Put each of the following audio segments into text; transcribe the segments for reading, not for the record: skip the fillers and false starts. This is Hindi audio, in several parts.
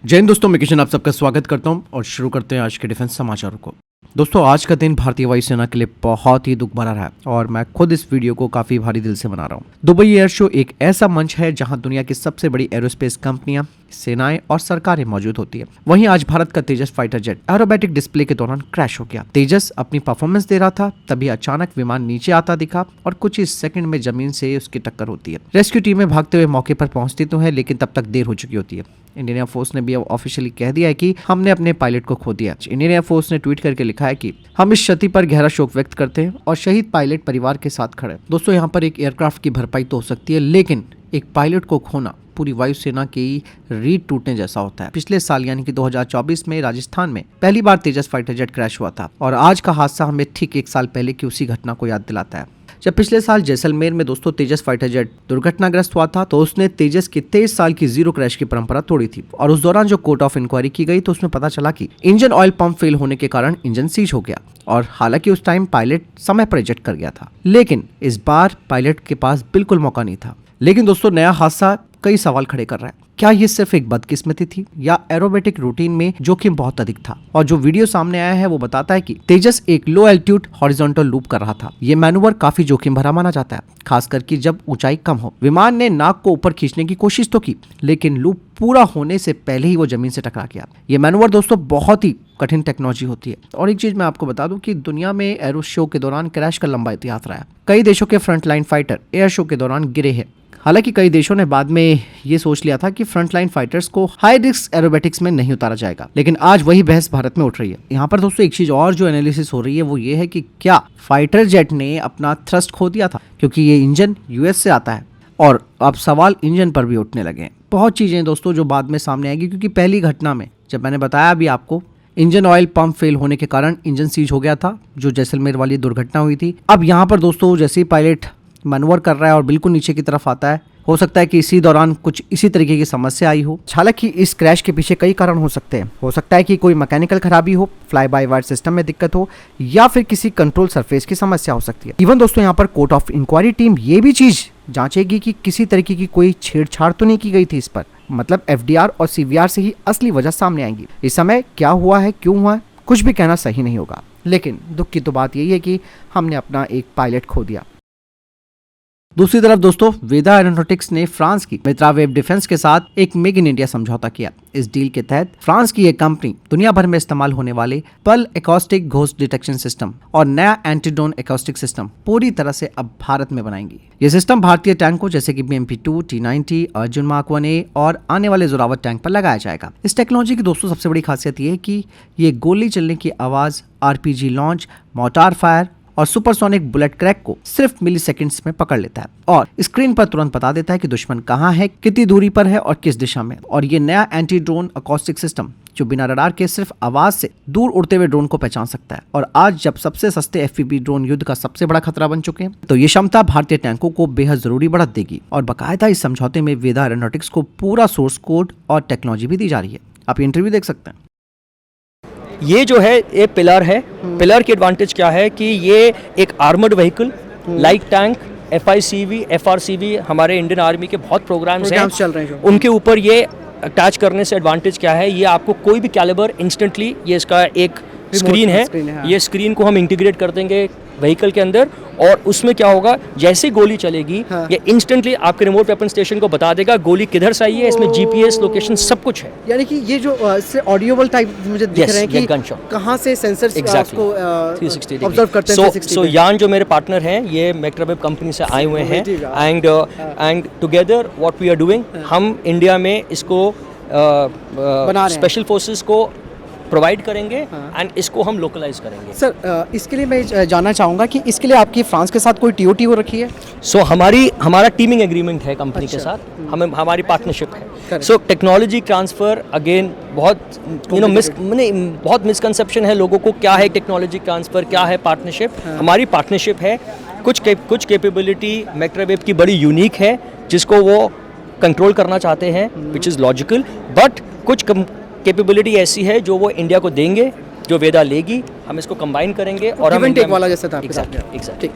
जय हिंद दोस्तों, मैं किशन आप सबका स्वागत करता हूं और शुरू करते हैं आज के डिफेंस समाचारों को। दोस्तों, आज का दिन भारतीय वायुसेना के लिए बहुत ही दुख भरा रहा और मैं खुद इस वीडियो को काफी भारी दिल से मना रहा हूं। दुबई एयर शो एक ऐसा मंच है जहां दुनिया की सबसे बड़ी एरोस्पेस कंपनियां, सेनाएं और सरकारें मौजूद होती है। वहीं आज भारत का तेजस फाइटर जेट एरोबैटिक डिस्प्ले के दौरान क्रैश हो गया। तेजस अपनी परफॉर्मेंस दे रहा था, तभी अचानक विमान नीचे आता दिखा और कुछ ही सेकंड में जमीन से उसकी टक्कर होती है। रेस्क्यू टीमें भागते हुए मौके पर पहुंचती तो है, लेकिन तब तक देर हो चुकी होती है। इंडियन एयरफोर्स ने भी ऑफिशियली कह दिया है कि हमने अपने पायलट को खो दिया। इंडियन एयरफोर्स ने ट्वीट करके लिखा है कि हम इस क्षति पर गहरा शोक व्यक्त करते हैं और शहीद पायलट परिवार के साथ खड़े। दोस्तों, यहाँ पर एक एयरक्राफ्ट की भरपाई तो हो सकती है, लेकिन एक पायलट को खोना पूरी वायुसेना की रीढ़ टूटने जैसा होता है। पिछले साल यानी कि 2024 में राजस्थान में पहली बार तेजस फाइटर जेट क्रैश हुआ था और आज का हादसा हमें ठीक एक साल पहले की उसी घटना को याद दिलाता है। जब पिछले साल जैसलमेर में दोस्तों तेजस फाइटर जेट दुर्घटनाग्रस्त हुआ था तो उसने तेजस की 23 साल की जीरो क्रैश की परंपरा तोड़ी थी और उस दौरान जो कोर्ट ऑफ इंक्वायरी की गई तो उसमें पता चला कि इंजन ऑयल पंप फेल होने के कारण इंजन सीज हो गया और हालांकि उस टाइम पायलट समय पर इजेक्ट कर गया था, लेकिन इस बार पायलट के पास बिल्कुल मौका नहीं था। लेकिन दोस्तों, नया हादसा कई सवाल खड़े कर रहा है। क्या ये सिर्फ एक बदकिस्मती थी या एरोबेटिक रूटीन में जोखिम बहुत अधिक था? और जो वीडियो सामने आया है वो बताता है कि तेजस एक लो एल्टीट्यूड हॉरिजॉन्टल लूप कर रहा था। ये मैनूवर काफी जोखिम भरा माना जाता है, खासकर कि जब ऊंचाई कम हो। विमान ने नाक को ऊपर खींचने की कोशिश तो की, लेकिन लूप पूरा होने से पहले ही वो जमीन से टकरा गया। ये मैनूवर दोस्तों बहुत ही कठिन टेक्नोलॉजी होती है। और एक चीज मैं आपको बता दूं कि दुनिया में एरो शो के दौरान क्रैश का लंबा इतिहास रहा है। कई देशों के फ्रंटलाइन फाइटर एयर शो के दौरान गिरे हैं। हालांकि कई देशों ने बाद में ये सोच लिया था कि फ्रंटलाइन फाइटर्स को हाई रिस्क एरोबेटिक्स में नहीं उतारा जाएगा, लेकिन आज वही बहस भारत में उठ रही है। यहाँ पर दोस्तों एक चीज और जो एनालिसिस हो रही है वो ये है कि क्या फाइटर जेट ने अपना थ्रस्ट खो दिया था, क्योंकि ये इंजन यूएस से आता है और अब सवाल इंजन पर भी उठने लगे हैं। बहुत चीजें दोस्तों जो बाद में सामने आएगी, क्योंकि पहली घटना में जब मैंने बताया अभी आपको इंजन ऑयल पंप फेल होने के कारण इंजन सीज हो गया था, जो जैसलमेर वाली दुर्घटना हुई थी। अब यहाँ पर दोस्तों जैसे ही पायलट मैनूवर कर रहा है और बिल्कुल नीचे की तरफ आता है, हो सकता है कि इसी दौरान कुछ इसी तरीके की समस्या आई हो। हालांकि इस क्रैश के पीछे कई कारण हो सकते हैं। हो सकता है कि कोई मैकेनिकल खराबी हो, फ्लाई बाय वायर सिस्टम में दिक्कत हो, या फिर किसी कंट्रोल सरफेस की समस्या हो सकती है। इवन दोस्तों यहाँ पर कोर्ट ऑफ इंक्वायरी टीम ये भी चीज जांचेगी कि किसी तरीके की कोई छेड़छाड़ तो नहीं की गई थी इस पर। मतलब एफडीआर और सीवीआर से ही असली वजह सामने आएंगी। इस समय क्या हुआ है, क्यों हुआ है, कुछ भी कहना सही नहीं होगा, लेकिन दुख की तो बात यही है कि हमने अपना एक पायलट खो दिया। दूसरी तरफ दोस्तों, वेदा एरोनॉटिक्स ने फ्रांस की मित्रावेव डिफेंस के साथ एक मेक इन इंडिया समझौता किया। इस डील के तहत फ्रांस की एक कंपनी दुनिया भर में इस्तेमाल होने वाले पल एकॉस्टिक घोस्ट डिटेक्शन सिस्टम और नया एंटी ड्रोन एकॉस्टिक सिस्टम पूरी तरह से अब भारत में बनाएंगी। ये सिस्टम भारतीय टैंकों जैसे कि BMP-2, T-90, Arjun mark 1A और आने वाले जोरावर टैंक पर लगाया जाएगा। इस टेक्नोलॉजी की दोस्तों सबसे बड़ी खासियत ये है कि ये गोली चलने की आवाज, RPG लॉन्च, मोर्टार फायर और सुपरसोनिक बुलेट क्रैक को सिर्फ मिली सेकेंड्स में पकड़ लेता है और स्क्रीन पर तुरंत बता देता है कि दुश्मन कहाँ है, कितनी दूरी पर है और किस दिशा में। और ये नया एंटी ड्रोन एकॉस्टिक सिस्टम जो बिना रडार के सिर्फ आवाज से दूर उड़ते हुए ड्रोन को पहचान सकता है। और आज जब सबसे सस्ते FPV ड्रोन युद्ध का सबसे बड़ा खतरा बन चुके हैं, तो ये क्षमता भारतीय टैंकों को बेहद जरूरी बढ़त देगी। और बाकायदा इस समझौते में वेदा एरोनॉटिक्स को पूरा सोर्स कोड और टेक्नोलॉजी भी दी जा रही है। आप ये इंटरव्यू देख सकते हैं। ये जो है ये पिलर है। पिलर की एडवांटेज क्या है कि ये एक armoured vehicle, light tank, FICV, FRCV हमारे इंडियन आर्मी के बहुत प्रोग्राम्स हैं चल रहे हैं, उनके ऊपर ये अटैच करने से एडवांटेज क्या है, ये आपको कोई भी कैलिबर इंस्टेंटली, ये इसका एक स्क्रीन है, हाँ। ये स्क्रीन को हम इंटीग्रेट कर देंगे व्हीकल के अंदर और उसमें क्या होगा, जैसे गोली चलेगी हाँ। ये इंस्टेंटली आपके रिमोट वेपन स्टेशन को बता देगा गोली किधर से आई है। इसमें GPS लोकेशन सब कुछ है। यानी कि ये जो इससे ऑडियोबल टाइप मुझे दिख रहे हैं कि कहाँ से सेंसर्स उसको 360 ऑब्जर्व करते हैं। सो यान जो मेरे पार्टनर हैं ये मैक्रावेव कंपनी से आए हुए हैं and together what we are doing, हम इंडिया में इसको स्पेशल फोर्सेस को प्रोवाइड करेंगे एंड इसको हम लोकलाइज करेंगे। सर इसके लिए मैं जानना चाहूँगा कि इसके लिए आपकी फ्रांस के साथ कोई TOT हो रखी है? सो हमारा टीमिंग एग्रीमेंट है कंपनी के साथ, हमारी पार्टनरशिप है। सो टेक्नोलॉजी ट्रांसफ़र अगेन बहुत बहुत मिसकंसेप्शन है लोगों को, क्या है टेक्नोलॉजी ट्रांसफ़र, क्या है पार्टनरशिप। हमारी पार्टनरशिप है, कुछ कैपेबिलिटी मैक्रावेव की बड़ी यूनिक है जिसको वो कंट्रोल करना चाहते हैं, विच इज़ लॉजिकल, बट कुछ कैपेबिलिटी ऐसी है जो वो इंडिया को देंगे, जो वेदा लेगी, हम इसको कंबाइन करेंगे और हम टेक वाला जैसा था आपके साथ। एग्जैक्टली।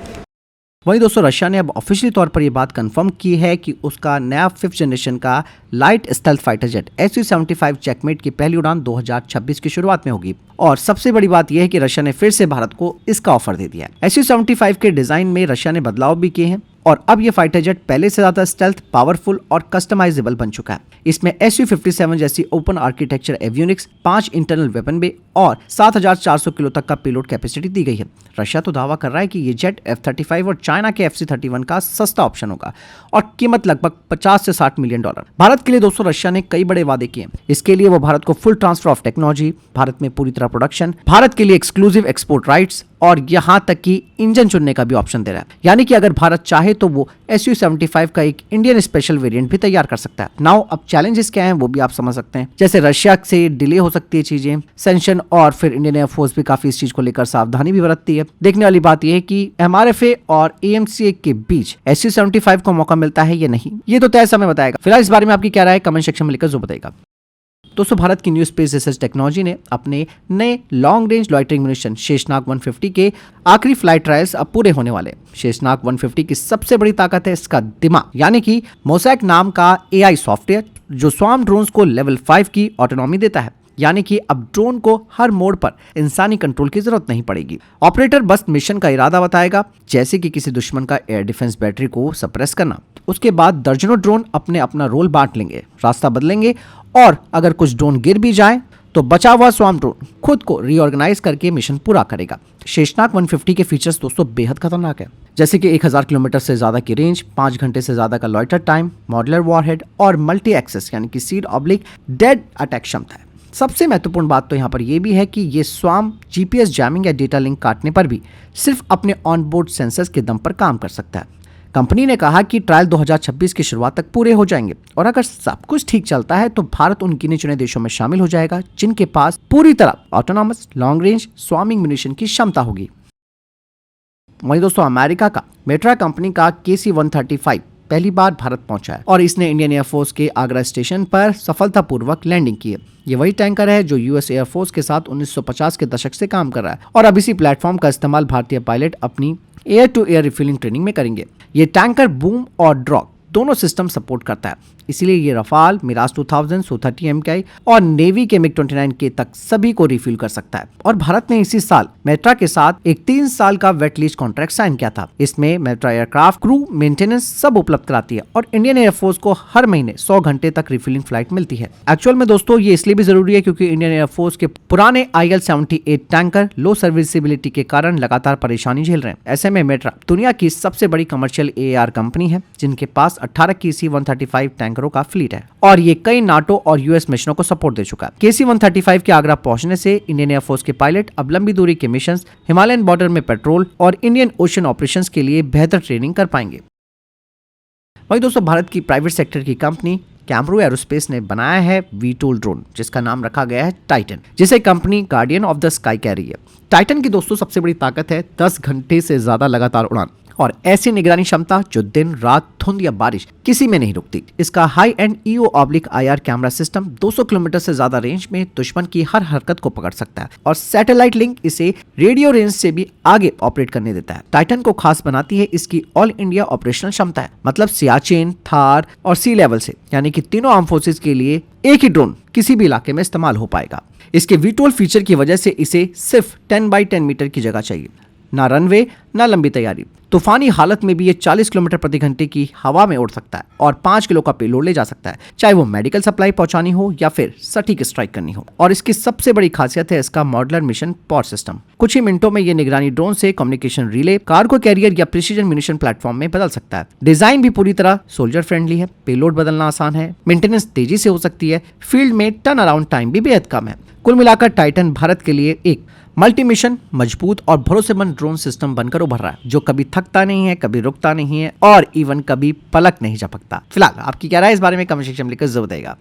वहीं दोस्तों रशिया ने अब ऑफिशियली तौर पर यह बात कंफर्म की है कि उसका नया 5th जनरेशन का light stealth fighter jet Su-75 checkmate की पहली उड़ान 2026 की शुरुआत में होगी। और सबसे बड़ी बात यह है कि रशिया ने फिर से भारत को इसका ऑफर दे दिया है। Su-75 के डिजाइन में रशिया ने बदलाव भी किए हैं और अब ये फाइटर जेट पहले से ज्यादा स्टेल्थ, पावरफुल और कस्टमाइजेबल बन चुका है। इसमें Su-57 जैसी open architecture avionics, 5 internal weapon bay और 7400 किलो तक का पेलोड कैपेसिटी दी गई है। रशिया तो दावा कर रहा है कि ये जेट F-35 और चाइना के FC-31 का सस्ता ऑप्शन होगा और कीमत लगभग 50 से 60 मिलियन डॉलर। भारत के लिए दोस्तों रशिया ने कई बड़े वादे किए। इसके लिए वो भारत को full transfer of technology, Bharat में पूरी तरह प्रोडक्शन, भारत के लिए एक्सक्लूसिव एक्सपोर्ट राइट्स और यहां तक कि इंजन चुनने का भी ऑप्शन दे रहा है। यानी कि अगर भारत चाहे तो वो Su-75 का एक इंडियन स्पेशल वेरिएंट भी तैयार कर सकता है। नाउ अब चैलेंजेस क्या हैं वो भी आप समझ सकते हैं। जैसे रशिया से डिले हो सकती है चीजें, सेंक्शन, और फिर इंडियन एयरफोर्स भी काफी इस चीज को लेकर सावधानी भी बरतती है। देखने वाली बात यह है कि MRFA और AMCA के बीच Su-75 को मौका मिलता है या नहीं, ये तो तय समय बताएगा। फिलहाल इस बारे में आपकी क्या राय है, कमेंट सेक्शन में लिखकर जरूर बताएगा। दोस्तों भारत की न्यू स्पेस रिसर्च टेक्नोलॉजी ने अपने नए long range loitering munition Sheshnag 150 के आखिरी फ्लाइट ट्रायल्स अब पूरे होने वाले। शेषनाग 150 की सबसे बड़ी ताकत है इसका दिमाग, यानी कि मोसैक नाम का AI सॉफ्टवेयर जो स्वार्म ड्रोन्स को लेवल 5 की ऑटोनॉमी देता है। यानी कि अब ड्रोन को हर मोड पर इंसानी कंट्रोल की जरूरत नहीं पड़ेगी। ऑपरेटर बस मिशन का इरादा बताएगा, जैसे कि किसी दुश्मन का एयर डिफेंस बैटरी को सप्रेस करना। उसके बाद दर्जनों ड्रोन अपना रोल बांट लेंगे, रास्ता बदलेंगे और अगर कुछ ड्रोन गिर भी जाए तो बचा हुआ स्वार्म ड्रोन खुद को रीऑर्गेनाइज करके मिशन पूरा करेगा। शेषनाग 150 के फीचर्स दोस्तों बेहद खतरनाक है, जैसे कि 1000 किलोमीटर से ज्यादा की रेंज, 5 घंटे से ज्यादा का लॉइटर टाइम, मॉड्यूलर वॉरहेड और मल्टी एक्सेस यानी कि सीड/डेड अटैक क्षमता है। सबसे महत्वपूर्ण बात तो यहाँ पर यह भी है कि ये स्वार्म GPS जैमिंग या डेटा लिंक काटने पर भी सिर्फ अपने ऑनबोर्ड सेंसर्स के दम पर काम कर सकता है। कंपनी ने कहा कि ट्रायल 2026 की शुरुआत तक पूरे हो जाएंगे और अगर सब कुछ ठीक चलता है तो भारत उन गिने चुने देशों में शामिल हो जाएगा जिनके पास पूरी तरह autonomous long range swarming munition की क्षमता होगी। वहीं दोस्तों अमेरिका का मेट्रा कंपनी का KC-135 पहली बार भारत पहुंचा है और इसने इंडियन एयरफोर्स के आगरा स्टेशन पर सफलतापूर्वक लैंडिंग की है। ये वही टैंकर है जो US एयरफोर्स के साथ 1950 के दशक से काम कर रहा है और अब इसी प्लेटफॉर्म का इस्तेमाल भारतीय पायलट अपनी air to air refuelling training में करेंगे। ये टैंकर बूम और ड्रॉप दोनों सिस्टम सपोर्ट करता है, इसीलिए ये रफाल, मिराज 2000, Su-30 MKI और नेवी के MiG-29K तक सभी को रिफ्यूल कर सकता है। और भारत ने इसी साल मेट्रा के साथ एक 3 साल का वेट लीज कॉन्ट्रैक्ट साइन किया था। इसमें मेट्रा एयरक्राफ्ट, क्रू, मेंटेनेंस सब उपलब्ध कराती है और इंडियन एयरफोर्स को हर महीने 100 घंटे तक रिफ्यूलिंग फ्लाइट मिलती है। एक्चुअल में दोस्तों ये इसलिए भी जरूरी है क्योंकि इंडियन एयरफोर्स के पुराने IL-78 टैंकर लो सर्विसिबिलिटी के कारण लगातार परेशानी झेल रहे हैं। ऐसे में मेट्रा दुनिया की सबसे बड़ी कमर्शियल AAR कंपनी है जिनके पास 18 KC-135 टैंकरों का फ्लीट है और ये कई नाटो और US मिशनों को सपोर्ट दे चुका है। KC-135 के आगरा पहुंचने से इंडियन एयरफोर्स के पायलट अब लंबी दूरी के मिशन, हिमालयन बॉर्डर में पेट्रोल और इंडियन ओशन ऑपरेशंस के लिए बेहतर ट्रेनिंग कर पाएंगे। वहीं दोस्तों भारत की प्राइवेट सेक्टर की कंपनी कैमरू एरोस्पेस ने बनाया है VTOL ड्रोन जिसका नाम रखा गया है टाइटन, जिसे company guardian of the sky कह रही है। टाइटन की दोस्तों सबसे बड़ी ताकत है 10 घंटे से ज्यादा लगातार उड़ान और ऐसी निगरानी क्षमता जो दिन रात धुंध या बारिश किसी में नहीं रुकती। इसका high and EO/IR camera system 200 kilometre से ज्यादा रेंज में दुश्मन की हर हरकत को पकड़ सकता है और सैटेलाइट लिंक इसे रेडियो रेंज से भी आगे ऑपरेट करने देता है। टाइटन को खास बनाती है इसकी ऑल इंडिया ऑपरेशनल क्षमता है, मतलब सियाचिन, थार और सी लेवल से, यानी कि तीनों आर्म फोर्सेज के लिए एक ही ड्रोन किसी भी इलाके में इस्तेमाल हो पाएगा। इसके VTOL फीचर की वजह से इसे सिर्फ 10x10 मीटर की जगह चाहिए, ना रनवे ना लंबी तैयारी। तूफानी हालत में भी ये 40 किलोमीटर प्रति घंटे की हवा में उड़ सकता है और 5 किलो का पेलोड ले जा सकता है, चाहे वो मेडिकल सप्लाई पहुंचानी हो या फिर सटीक स्ट्राइक करनी हो। और इसकी सबसे बड़ी खासियत है इसका मॉड्यूलर मिशन पॉड सिस्टम। कुछ ही मिनटों में ये निगरानी ड्रोन से कम्युनिकेशन रिले, कार्गो कैरियर या प्रिसीजन म्यूनिशन प्लेटफॉर्म में बदल सकता है। डिजाइन भी पूरी तरह सोल्जर फ्रेंडली है, पेलोड बदलना आसान है, मेंटेनेंस तेजी से हो सकती है, फील्ड में टर्न अराउंड टाइम भी बेहद कम है। कुल मिलाकर टाइटन भारत के लिए एक मल्टी मिशन, मजबूत और भरोसेमंद ड्रोन सिस्टम बनकर उभर रहा है, जो कभी थकता नहीं है, कभी रुकता नहीं है और इवन कभी पलक नहीं झपकता। फिलहाल आपकी क्या राय इस बारे में कमेंट सेक्शन में लिखकर जरूर बताइएगा।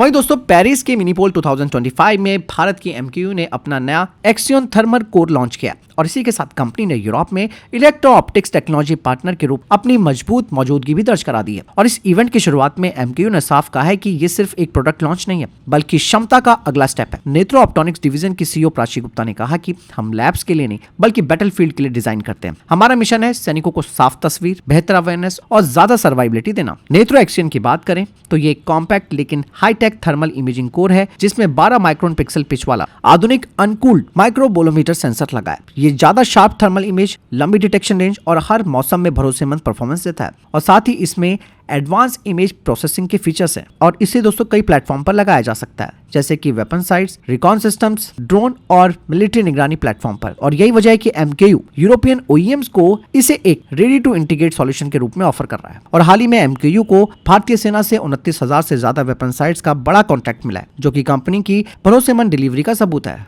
वहीं दोस्तों पेरिस के मिनीपोल 2025 में भारत की MKU ने अपना नया एक्सियन थर्मल कोर लॉन्च किया और इसी के साथ कंपनी ने यूरोप में इलेक्ट्रो ऑप्टिक्स टेक्नोलॉजी पार्टनर के रूप अपनी मजबूत मौजूदगी भी दर्ज करा दी है। और इस इवेंट की शुरुआत में MKU ने साफ कहा है कि ये सिर्फ एक प्रोडक्ट लॉन्च नहीं है बल्कि क्षमता का अगला स्टेप है। नेत्रो ऑप्टोनिक्स डिवीजन की CEO प्राची गुप्ता ने कहा कि हम लैब्स के लिए नहीं बल्कि बैटलफील्ड के लिए डिजाइन करते हैं। हमारा मिशन है सैनिकों को साफ तस्वीर, बेहतर अवेयरनेस और ज्यादा सर्वाइबिलिटी देना। नेत्रो एक्सियन की बात करें तो ये एक कॉम्पैक्ट लेकिन हाईटेक थर्मल इमेजिंग कोर है जिसमें 12 माइक्रोन पिक्सल पिच वाला आधुनिक अनकूल्ड माइक्रोबोलोमीटर सेंसर लगा है। ये ज्यादा शार्प थर्मल इमेज, लंबी डिटेक्शन रेंज और हर मौसम में भरोसेमंद परफॉर्मेंस देता है। और साथ ही इसमें एडवांस इमेज प्रोसेसिंग के फीचर्स हैं और इसे दोस्तों कई प्लेटफॉर्म पर लगाया जा सकता है जैसे कि weapon sites, recon systems, drone और मिलिट्री निगरानी प्लेटफॉर्म पर। और यही वजह है कि MKU यूरोपियन OEMs को इसे एक रेडी टू इंटीग्रेट सॉल्यूशन के रूप में ऑफर कर रहा है। और हाल ही में MKU को भारतीय सेना से 29,000 से ज्यादा वेपन साइट्स का बड़ा कॉन्ट्रैक्ट मिला है जो कि कंपनी की भरोसेमंद डिलीवरी का सबूत है।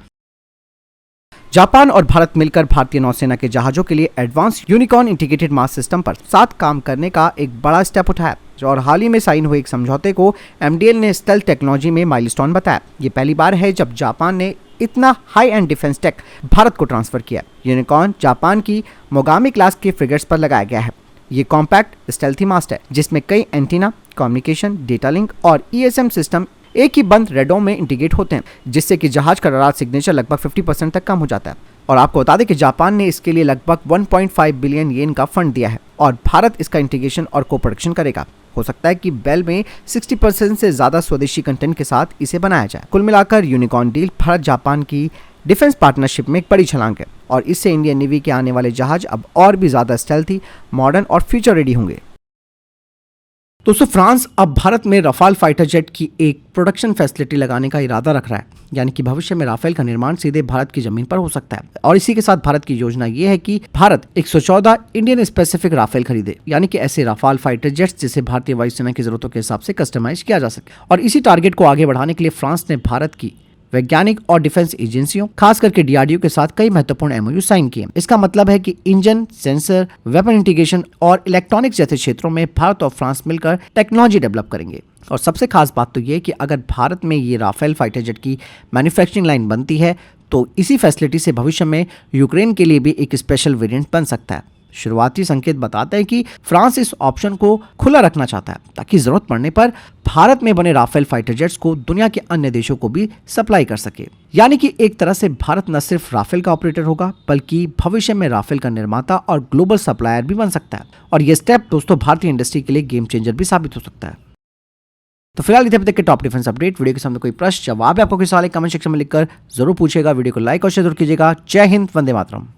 जापान और भारत मिलकर भारतीय नौसेना के जहाजों के लिए advance unicorn integrated mass system पर साथ काम करने का एक बड़ा स्टेप उठाया और हाल ही में साइन हुए एक समझौते को MDL ने स्टेल्थ टेक्नोलॉजी में माइलस्टोन बताया। ये पहली बार है जब जापान ने इतना high end defence tech Bharat को ट्रांसफर किया। यूनिकॉर्न जापान की मोगामी क्लास के फ्रिगेट्स पर लगाया गया है। ये कॉम्पैक्ट स्टेल्थी मास्ट है जिसमें कई एंटीना, कम्युनिकेशन, डेटा लिंक और ESM सिस्टम एक ही बंद रेडोम में इंटीग्रेट होते हैं जिससे कि जहाज का रडार सिग्नेचर लगभग 50% तक कम हो जाता है। और आपको बता दें कि जापान ने इसके लिए लगभग 1.5 बिलियन येन का फंड दिया है और भारत इसका इंटीग्रेशन और को प्रोडक्शन करेगा। हो सकता है कि बेल में 60% से ज्यादा स्वदेशी कंटेंट के साथ इसे बनाया जाए। कुल मिलाकर यूनिकॉर्न डील भारत जापान की डिफेंस पार्टनरशिप में एक बड़ी छलांग है और इससे इंडियन नेवी के आने वाले जहाज अब और भी ज्यादा स्टेल्थी, मॉडर्न और फ्यूचर रेडी होंगे। दोस्तों फ्रांस अब भारत में रफाल फाइटर जेट की एक प्रोडक्शन फैसिलिटी लगाने का इरादा रख रहा है, यानी कि भविष्य में राफेल का निर्माण सीधे भारत की जमीन पर हो सकता है। और इसी के साथ भारत की योजना ये है कि भारत 114 इंडियन स्पेसिफिक राफेल खरीदे, यानी कि ऐसे रफाल फाइटर जेट्स जिसे भारतीय वायुसेना की जरूरतों के हिसाब से कस्टमाइज किया जा सके। और इसी टारगेट को आगे बढ़ाने के लिए फ्रांस ने भारत की वैज्ञानिक और डिफेंस एजेंसियों खास करके DRDO के साथ कई महत्वपूर्ण MOU साइन किए। इसका मतलब है कि इंजन, सेंसर, वेपन इंटीग्रेशन और इलेक्ट्रॉनिक्स जैसे क्षेत्रों में भारत और फ्रांस मिलकर टेक्नोलॉजी डेवलप करेंगे। और सबसे खास बात तो ये कि अगर भारत में ये राफेल फाइटर जेट की मैन्युफैक्चरिंग लाइन बनती है तो इसी फैसिलिटी से भविष्य में यूक्रेन के लिए भी एक स्पेशल वेरिएंट बन सकता है। शुरुआती संकेत बताते हैं कि फ्रांस इस ऑप्शन को खुला रखना चाहता है ताकि जरूरत पड़ने पर भारत में बने राफेल फाइटर जेट्स को दुनिया के अन्य देशों को भी सप्लाई कर सके। यानी कि एक तरह से भारत न सिर्फ राफेल का ऑपरेटर होगा बल्कि भविष्य में राफेल का निर्माता और ग्लोबल सप्लायर भी बन सकता है। और यह स्टेप दोस्तों भारतीय इंडस्ट्री के लिए गेम चेंजर भी साबित हो सकता है। तो फिलहाल इधर तक के टॉप डिफेंस अपडेट। वीडियो के सामने कोई प्रश्न, जवाब है आपको कोई सवाल कमेंट सेक्शन में लिखकर जरूर पूछेगा। वीडियो को लाइक और शेयर जरूर कीजिएगा। जय हिंद, वंदे मातरम।